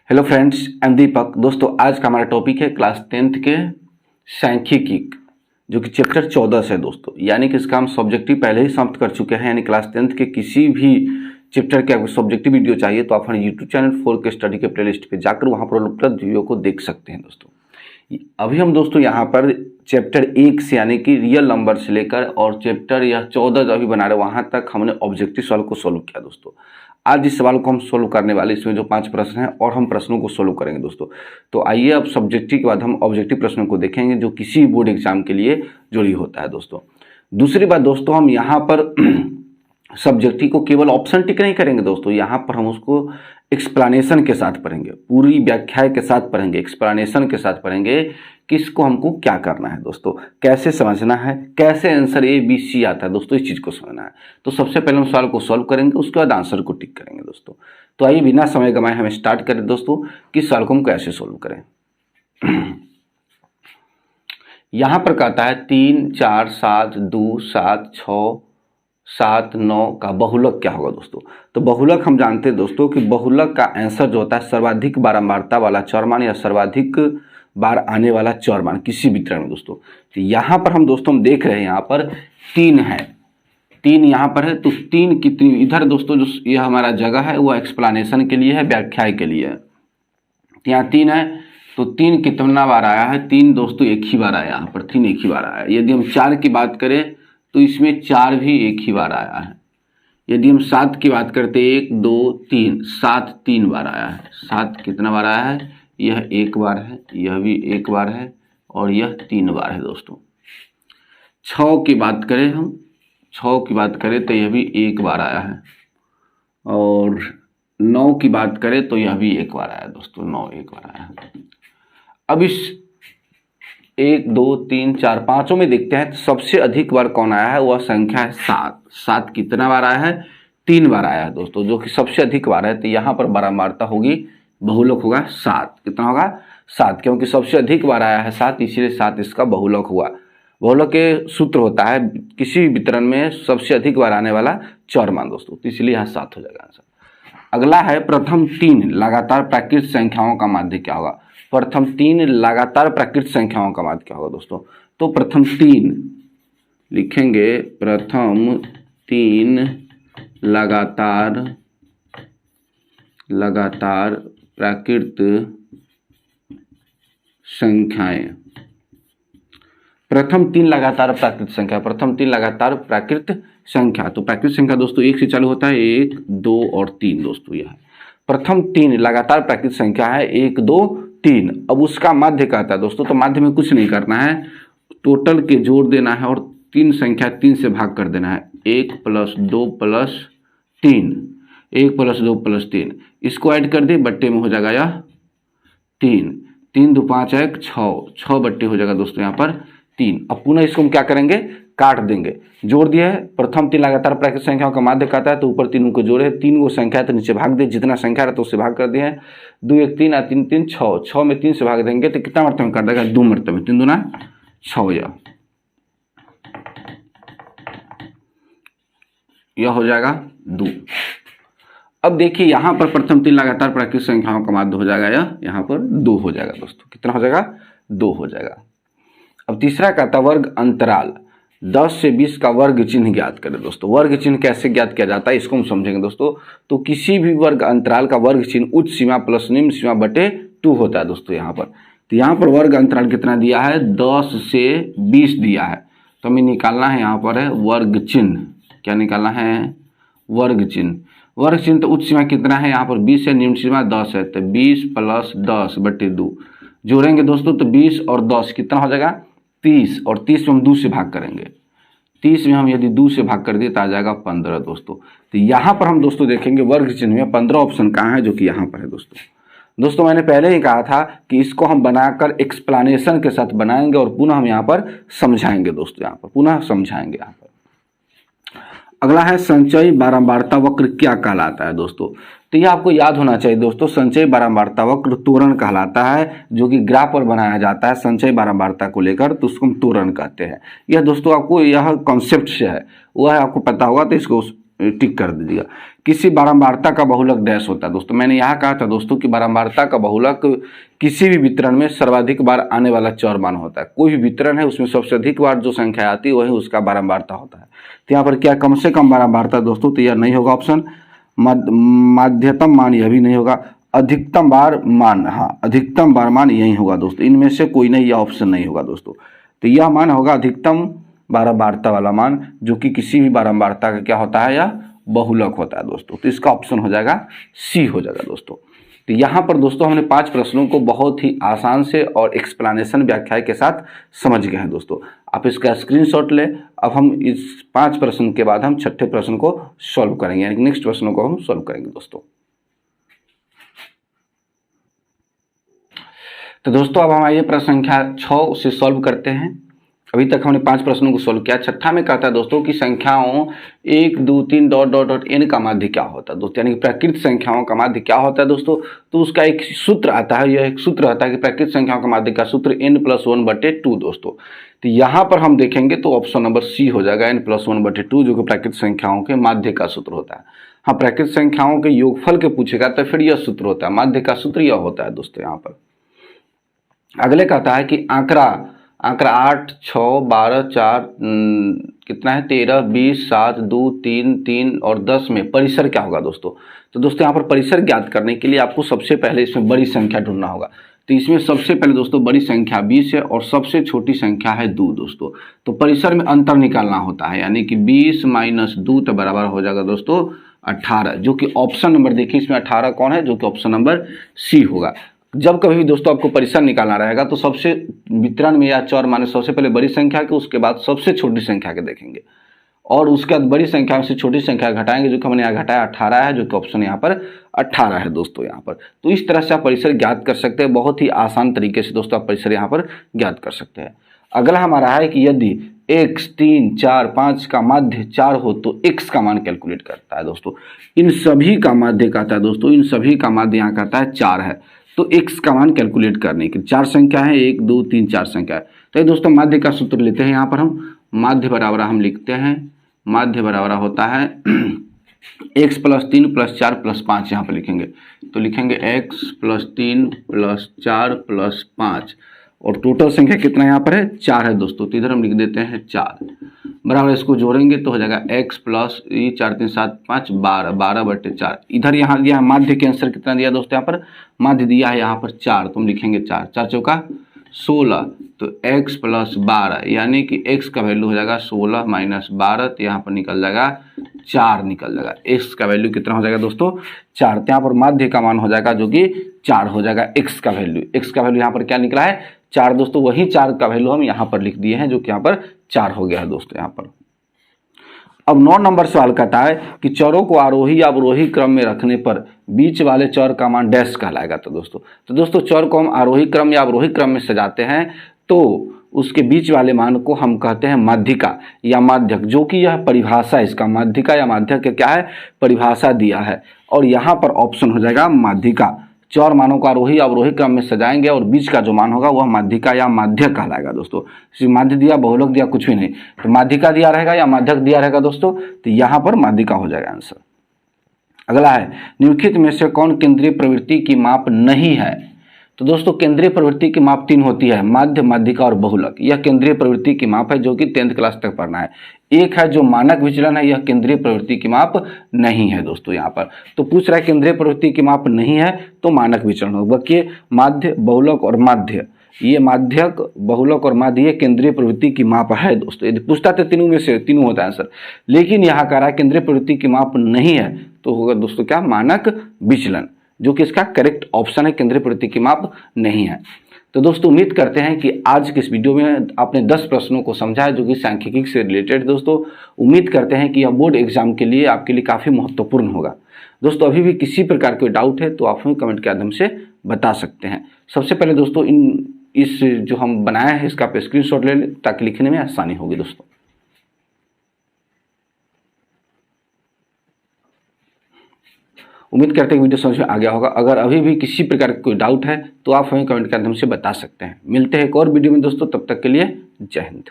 Hello friends, I am दीपक। दोस्तों, आज का हमारा टॉपिक है क्लास 10th के सांख्यिकी, जो कि चैप्टर 14 से है दोस्तों। यानी कि इसका हम सब्जेक्टिव पहले ही समाप्त कर चुके हैं। यानी क्लास 10th के किसी भी चैप्टर के आपको सब्जेक्टिव वीडियो चाहिए तो आप हमारे यूट्यूब चैनल 4 के स्टडी के प्लेलिस्ट पे जाकर वहाँ पर उपलब्ध वीडियो को देख सकते हैं दोस्तों। अभी हम दोस्तों यहाँ पर चैप्टर 1 से यानी कि रियल नंबर से लेकर और चैप्टर यह 14 जो अभी बना रहे वहाँ तक हमने ऑब्जेक्टिव सवाल को सोल्व किया दोस्तों। आज इस सवाल को हम सोल्व करने वाले, इसमें जो 5 प्रश्न हैं और हम प्रश्नों को सोल्व करेंगे दोस्तों। तो आइए अब सब्जेक्टिव के बाद हम ऑब्जेक्टिव प्रश्नों को देखेंगे जो किसी बोर्ड एग्जाम के लिए जरूरी होता है दोस्तों। दूसरी बात दोस्तों, हम यहाँ पर सब्जेक्टिव को केवल ऑप्शन टिक नहीं करेंगे दोस्तों, यहाँ पर हम उसको एक्सप्लेनेशन के साथ पढ़ेंगे, पूरी व्याख्या के साथ पढ़ेंगे, एक्सप्लेनेशन के साथ पढ़ेंगे कि इसको हमको क्या करना है दोस्तों, कैसे समझना है, कैसे आंसर ABC आता है दोस्तों, इस चीज़ को समझना है। तो सबसे पहले हम सवाल को सॉल्व करेंगे, उसके बाद आंसर को टिक करेंगे दोस्तों। तो आइए बिना समय गंवाए हम स्टार्ट करें दोस्तों कि सवाल को हम कैसे सॉल्व करें। यहाँ पर कहता है 3, 4, 7, 2, 7, 6, 7, 9 का बहुलक क्या होगा दोस्तों। तो बहुलक हम जानते हैं दोस्तों कि बहुलक का आंसर जो होता है सर्वाधिक बारंबारता वाला चौरमान या सर्वाधिक बार आने वाला चौरमान किसी भी तरह में दोस्तों। तो यहाँ पर हम दोस्तों हम देख रहे हैं यहाँ पर 3 है, 3 यहाँ पर है। तो 3 कितनी इधर दोस्तों, जो यह हमारा जगह है वो एक्सप्लेनेशन के लिए है, व्याख्या के लिए है। तो यहाँ 3 है, तो 3 कितना बार आया है? 3 दोस्तों एक ही बार आया, यहाँ पर 3 एक ही बार आया है। यदि हम 4 की बात करें तो इसमें 4 भी एक ही बार आया है। यदि हम 7 की बात करते 1, 2, 3, 7 3 बार आया है। 7 कितना बार आया है? यह 1 बार है, यह भी 1 बार है और यह 3 बार है दोस्तों। 6 की बात करें हम, 6 की बात करें तो यह भी 1 बार आया है और 9 की बात करें तो यह भी 1 बार आया दोस्तों। 9 1 बार आया है। अब इस 1, 2, 3, 4, 5 में देखते हैं तो सबसे अधिक बार कौन आया है? वह संख्या है 7। 7 कितना बार आया है? 3 बार आया है दोस्तों, जो कि सबसे अधिक बार है। तो यहाँ पर बारंबारता होगी, बहुलक होगा 7। कितना होगा? 7, क्योंकि सबसे अधिक बार आया है 7, इसीलिए 7 इसका बहुलक हुआ। बहुलक के सूत्र होता है किसी भी वितरण में सबसे अधिक बार आने वाला चौरमान दोस्तों, तो इसलिए यहाँ 7 हो जाएगा आंसर। अगला है प्रथम 3 लगातार प्राकृत संख्याओं का माध्य क्या होगा। प्रथम 3 लगातार प्राकृत संख्याओं का माध्य क्या होगा दोस्तों। तो प्रथम 3 लिखेंगे, प्रथम 3 लगातार प्राकृत संख्याएं। प्रथम 3 लगातार प्राकृत संख्या, प्रथम 3 लगातार प्राकृत संख्या। तो प्राकृत संख्या दोस्तों 1 से चालू होता है, 1, 2 और 3 दोस्तों। यह प्रथम 3 लगातार प्राकृत संख्या है, 1, 2, 3। अब उसका माध्य कहता है दोस्तों, तो माध्य में कुछ नहीं करना है, टोटल के जोड़ देना है और 3 संख्या 3 से भाग कर देना है। 1 + 2 + 3, 1 + 2 + 3, इसको ऐड कर दे, बट्टे में हो जाएगा यह 3, 3 2 5 1 6, 6 बट्टे हो जाएगा दोस्तों यहाँ पर 3। अब पुनः इसको हम क्या करेंगे? काट देंगे। जोड़ दिया है, प्रथम 3 लगातार प्राकृत संख्याओं का माध्य कहता है, तो ऊपर 3 को जोड़े, 3 को संख्या है तो नीचे भाग दे, जितना संख्या रहता है उससे भाग कर दिए। 2 1 3 3 3 6, 6 में 3 से भाग देंगे तो कितना मरतबे कर देगा? 2 मरतबे। 3 दूना 6 हो जाएगा, यह हो जाएगा 2। अब देखिए यहाँ पर प्रथम 3 लगातार प्राकृत संख्याओं का माध्य हो जाएगा, यह यहाँ पर 2 हो जाएगा दोस्तों। कितना हो जाएगा? 2 हो जाएगा। अब तीसरा कहता वर्ग अंतराल 10 से 20 का वर्ग चिन्ह ज्ञात करें दोस्तों। वर्ग चिन्ह कैसे ज्ञात किया जाता है इसको हम समझेंगे दोस्तों। तो किसी भी वर्ग अंतराल का वर्ग चिन्ह उच्च सीमा प्लस निम्न सीमा बटे 2 होता है दोस्तों यहाँ पर। तो यहाँ पर वर्ग अंतराल कितना दिया है? 10 से 20 दिया है, तो हमें निकालना है यहाँ पर है वर्ग चिन्ह। क्या निकालना है? वर्ग चिन्ह। वर्ग चिन्ह तो उच्च सीमा कितना है? यहाँ पर 20 है, निम्न सीमा 10 है, तो 20 + 10 बटे 2 जोड़ेंगे दोस्तों, तो 20 और 10 कितना हो जाएगा? 30, और 30 में हम 2 से भाग करेंगे। 30 में हम यदि 2 से भाग कर दिए तो आ जाएगा 15 दोस्तों। तो यहाँ पर हम दोस्तों देखेंगे वर्ग चिन्ह में 15 ऑप्शन कहाँ है, जो कि यहाँ पर है दोस्तों। मैंने पहले ही कहा था कि इसको हम बनाकर एक्सप्लेनेशन के साथ बनाएंगे और पुनः हम यहाँ पर समझाएंगे दोस्तों, यहाँ पर पुनः समझाएंगे यहाँ पर। अगला है संचयी बारंबारता वक्र क्या कहलाता है दोस्तों। तो ये आपको याद होना चाहिए दोस्तों, संचयी बारंबारता वक्र त्वरण कहलाता है, जो कि ग्राफ पर बनाया जाता है संचयी बारंबारता को लेकर, तो उसको हम त्वरण कहते हैं। यह दोस्तों आपको यह कॉन्सेप्ट से है, वह आपको पता होगा तो इसको टिक कर दीजिएगा। किसी बारंबारता का बहुलक डैश होता है दोस्तों। मैंने यहाँ कहा था दोस्तों कि बारंबारता का बहुलक किसी भी वितरण में सर्वाधिक बार आने वाला चर मान होता है। कोई भी वितरण है उसमें सबसे अधिक बार जो संख्या आती है वही उसका बारंबारता होता है। तो यहाँ पर क्या कम से कम बारंबारता दोस्तों, तो यह नहीं होगा ऑप्शन। माध्यतम मान यह भी नहीं होगा। अधिकतम बार मान, हाँ अधिकतम बार मान यही होगा दोस्तों। इनमें से कोई नहीं, यह ऑप्शन नहीं होगा दोस्तों। तो यह मान होगा अधिकतम बारंबारता वाला मान, जो कि किसी भी बारंबारता का क्या होता है, या बहुलक होता है दोस्तों। तो इसका ऑप्शन हो जाएगा सी हो जाएगा दोस्तों। तो यहाँ पर दोस्तों हमने 5 प्रश्नों को बहुत ही आसान से और एक्सप्लेनेशन व्याख्या के साथ समझ गए हैं दोस्तों। आप इसका स्क्रीनशॉट लें। अब हम इस 5 प्रश्न के बाद हम छठे प्रश्न को सॉल्व करेंगे, यानी नेक्स्ट प्रश्नों को हम सॉल्व करेंगे दोस्तों। तो दोस्तों अब हम आइए प्रश्न संख्या 6 उसे सॉल्व करते हैं। अभी तक हमने 5 प्रश्नों को सॉल्व किया। छठा में कहता है दोस्तों कि संख्याओं 1 2 3 डॉट डॉट डॉट n का माध्य क्या होता है दोस्तों, यानी कि प्राकृत संख्याओं का माध्य क्या होता है दोस्तों। तो उसका एक सूत्र आता है, यह एक सूत्र आता है कि प्राकृत संख्याओं का माध्य का सूत्र n+1/2 दोस्तों। तो यहाँ पर हम देखेंगे तो ऑप्शन नंबर सी हो जाएगा, n+1/2, जो कि प्राकृत संख्याओं के माध्य का सूत्र होता है। हाँ, प्राकृत संख्याओं के योगफल के पूछेगा तो फिर यह सूत्र होता है, माध्य का सूत्र यह होता है दोस्तों। यहाँ पर अगले कहता है कि आंकड़ा 8 6 12 4 कितना है 13 20 7 2 3 3 और 10 में परिसर क्या होगा दोस्तों। तो दोस्तों यहाँ पर परिसर ज्ञात करने के लिए आपको सबसे पहले इसमें बड़ी संख्या ढूंढना होगा। तो इसमें सबसे पहले दोस्तों बड़ी संख्या 20 है और सबसे छोटी संख्या है 2 दोस्तों। तो परिसर में अंतर निकालना होता है, यानी कि 20 - 2 तो बराबर हो जाएगा दोस्तों 18, जो कि ऑप्शन नंबर देखिए इसमें 18 कौन है, जो कि ऑप्शन नंबर सी होगा। जब कभी भी दोस्तों आपको परिसर निकालना रहेगा तो सबसे वितरण में या चर माने सबसे पहले बड़ी संख्या के, उसके बाद सबसे छोटी संख्या के देखेंगे और उसके बाद बड़ी संख्या से छोटी संख्या घटाएंगे, जो कि हमने यहाँ घटाया 18 है, जो कि ऑप्शन यहाँ पर 18 है दोस्तों यहाँ पर। तो इस तरह से आप परिसर ज्ञात कर सकते हैं, बहुत ही आसान तरीके से दोस्तों आप परिसर यहाँ पर ज्ञात कर सकते हैं। अगला हमारा है कि यदि x 3 4 5 का माध्य 4 हो तो x का मान कैलकुलेट करता है दोस्तों। इन सभी का माध्य कहता है दोस्तों, इन सभी का माध्य यहाँ कहता है 4 है, तो x का मान कैलकुलेट करने के 4 संख्या है, 1 2 3 4 संख्या है। तो दोस्तों माध्य का सूत्र लेते हैं। यहाँ पर हम माध्य बराबर हम लिखते हैं, माध्य बराबर होता है x + 3 + 4 + 5। यहाँ पर लिखेंगे तो लिखेंगे x + 3 + 4 + 5 और टोटल संख्या कितना यहाँ पर है 4 है दोस्तों। तो इधर हम लिख देते हैं 4 बराबर, इसको जोड़ेंगे तो हो जाएगा x + 4 3 7 5 12 12/4। इधर यहाँ दिया माध्य के आंसर कितना दिया दोस्तों, यहाँ पर माध्य दिया है यहाँ पर 4, तो हम लिखेंगे 4 4 चौका 16, तो x + 12 यानी कि x का वैल्यू हो जाएगा 16 - 12, तो यहाँ पर निकल जाएगा 4 निकल जाएगा। x का वैल्यू कितना हो जाएगा दोस्तों 4, तो यहाँ पर माध्य का मान हो जाएगा जो कि 4 हो जाएगा। x का वैल्यू यहाँ पर क्या निकला है 4 दोस्तों, वही 4 का वैल्यू हम यहाँ पर लिख दिए हैं, जो कि यहाँ पर 4 हो गया है दोस्तों यहाँ पर। अब 9 नंबर सवाल कहता है कि चरों को आरोही या अवरोही क्रम में रखने पर बीच वाले चर का मान डैश कहलाएगा। तो दोस्तों चर को हम आरोही क्रम या अवरोही क्रम में सजाते हैं तो उसके बीच वाले मान को हम कहते हैं माध्यिका या माध्यक, जो कि यह परिभाषा इसका माध्यिका या माध्यक क्या है परिभाषा दिया है, और यहाँ पर ऑप्शन हो जाएगा माध्यिका। चर मानों को आरोही अवरोही क्रम में सजाएंगे और बीच का जो मान होगा वह माध्यिका या माध्यक कहलाएगा दोस्तों। माध्य दिया बहुलक दिया कुछ भी नहीं, तो माध्यिका दिया रहेगा या माध्यक दिया रहेगा दोस्तों, तो यहाँ पर माध्यिका हो जाएगा आंसर। अगला है निम्नलिखित में से कौन केंद्रीय प्रवृत्ति की माप नहीं है। तो दोस्तों केंद्रीय प्रवृत्ति की माप 3 होती है, माध्य माध्यिका और बहुलक। यह केंद्रीय प्रवृत्ति की माप है जो कि 10th क्लास तक पढ़ना है। एक है जो मानक विचलन है, यह केंद्रीय प्रवृत्ति की माप नहीं है दोस्तों यहाँ पर। तो पूछ रहा है केंद्रीय प्रवृत्ति की माप नहीं है तो मानक विचलन होगा। बल्कि माध्य बहुलक और माध्य, ये माध्यक बहुलक और माध्य ये केंद्रीय प्रवृत्ति की माप है दोस्तों। यदि पूछता तो तीनों में से तीनों होता है आंसर, लेकिन यहाँ कह रहा है केंद्रीय प्रवृत्ति की माप नहीं है तो होगा दोस्तों क्या मानक विचलन, जो कि इसका करेक्ट ऑप्शन है, केंद्रीय प्रवृत्ति की माप नहीं है। तो दोस्तों उम्मीद करते हैं कि आज के इस वीडियो में आपने 10 प्रश्नों को समझा है जो कि सांख्यिकी से रिलेटेड। दोस्तों उम्मीद करते हैं कि यह बोर्ड एग्जाम के लिए आपके लिए काफ़ी महत्वपूर्ण होगा। दोस्तों अभी भी किसी प्रकार कोई डाउट है तो आप हमें कमेंट के माध्यम से बता सकते हैं। सबसे पहले दोस्तों इस जो हम बनाया है इसका आप स्क्रीनशॉट ले लें ताकि लिखने में आसानी होगी दोस्तों। उम्मीद करते हैं वीडियो समझ में आ गया होगा। अगर अभी भी किसी प्रकार का कोई डाउट है तो आप हमें कमेंट के माध्यम से बता सकते हैं। मिलते हैं एक और वीडियो में दोस्तों, तब तक के लिए जय हिंद।